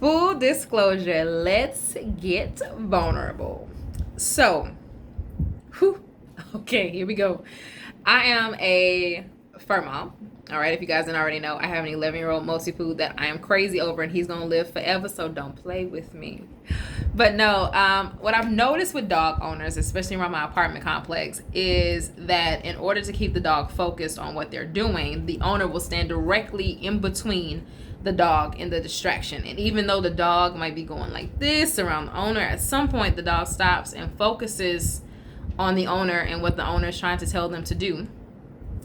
Full disclosure, let's get vulnerable. So, okay, here we go. I am a fur mom. All right, if you guys didn't already know, I have an 11-year-old multi-food that I am crazy over, and he's gonna live forever, so don't play with me. But no, what I've noticed with dog owners, especially around my apartment complex, is that in order to keep the dog focused on what they're doing, the owner will stand directly in between the dog and the distraction. And even though the dog might be going like this around the owner, at some point the dog stops and focuses on the owner and what the owner is trying to tell them to do.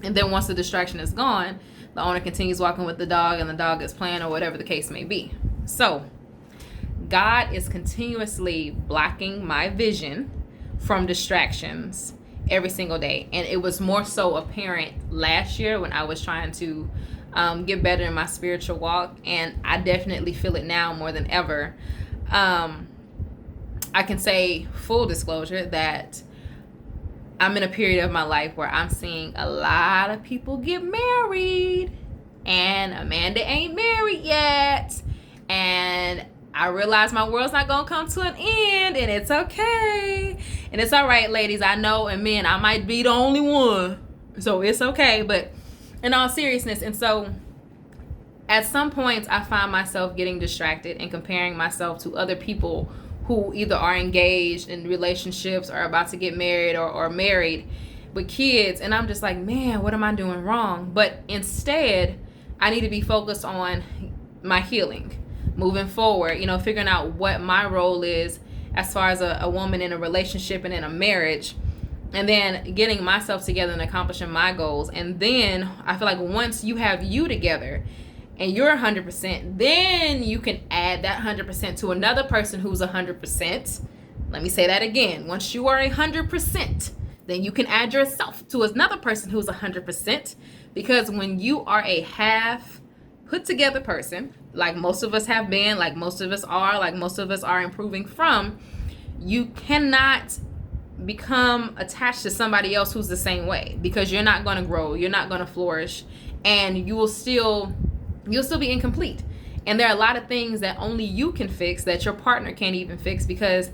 And then once the distraction is gone, the owner continues walking with the dog and the dog is playing or whatever the case may be. So God is continuously blocking my vision from distractions every single day. And it was more so apparent last year when I was trying to get better in my spiritual walk, and I definitely feel it now more than ever. I can say, full disclosure, that I'm in a period of my life where I'm seeing a lot of people get married, and Amanda ain't married yet, and I realize my world's not gonna come to an end, and it's okay, and it's all right, ladies. I know, and men, I might be the only one, so it's okay. But in all seriousness, and so at some points I find myself getting distracted and comparing myself to other people who either are engaged in relationships or about to get married or married with kids, and I'm just like, man, what am I doing wrong? But instead, I need to be focused on my healing, moving forward, figuring out what my role is as far as a woman in a relationship and in a marriage, and then getting myself together and accomplishing my goals. And then I feel like once you have you together and you're 100%, then you can add that 100% to another person who's 100%. Let me say that again. Once you are 100%, then you can add yourself to another person who's 100%. Because when you are a half put together person, like most of us have been, like most of us are, like most of us are improving from, you cannot become attached to somebody else who's the same way, because you're not going to grow, you're not going to flourish, and you'll still be incomplete. And there are a lot of things that only you can fix that your partner can't even fix, because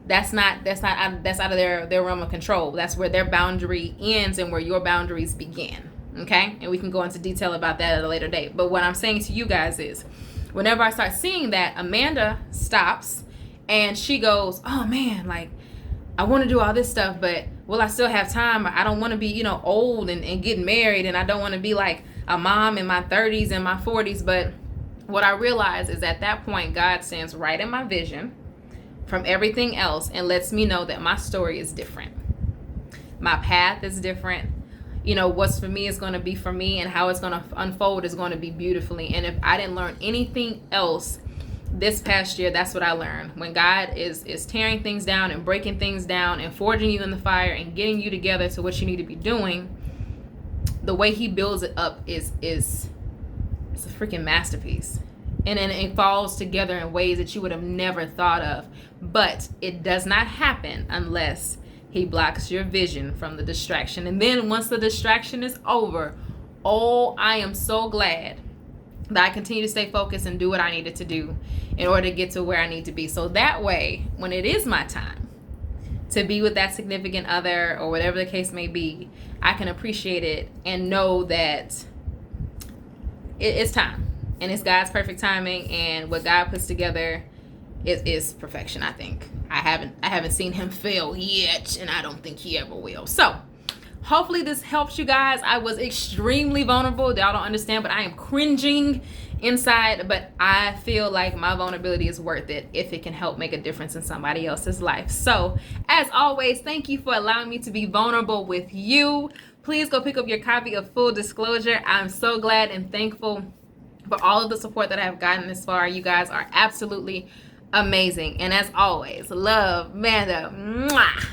that's out of their realm of control. That's where their boundary ends and where your boundaries begin. Okay? And we can go into detail about that at a later date. But what I'm saying to you guys is, whenever I start seeing that, Amanda stops and she goes, oh man, like, I want to do all this stuff, but will I still have time? I don't want to be, old and getting married, and I don't want to be like a mom in my 30s and my 40s. But what I realize is at that point, God stands right in my vision from everything else and lets me know that my story is different. My path is different. What's for me is going to be for me, and how it's going to unfold is going to be beautifully. And if I didn't learn anything else this past year, that's what I learned. When God is tearing things down and breaking things down and forging you in the fire and getting you together to what you need to be doing, the way he builds it up is a freaking masterpiece. And then it falls together in ways that you would have never thought of. But it does not happen unless he blocks your vision from the distraction. And then once the distraction is over, I am so glad that I continue to stay focused and do what I needed to do in order to get to where I need to be. So that way, when it is my time to be with that significant other or whatever the case may be, I can appreciate it and know that it's time. And it's God's perfect timing, and what God puts together is perfection, I think. I haven't seen him fail yet, and I don't think he ever will. So hopefully this helps you guys. I was extremely vulnerable. Y'all don't understand, but I am cringing inside. But I feel like my vulnerability is worth it if it can help make a difference in somebody else's life. So as always, thank you for allowing me to be vulnerable with you. Please go pick up your copy of Full Disclosure. I'm so glad and thankful for all of the support that I've gotten this far. You guys are absolutely amazing. And as always, love, Amanda. Mwah.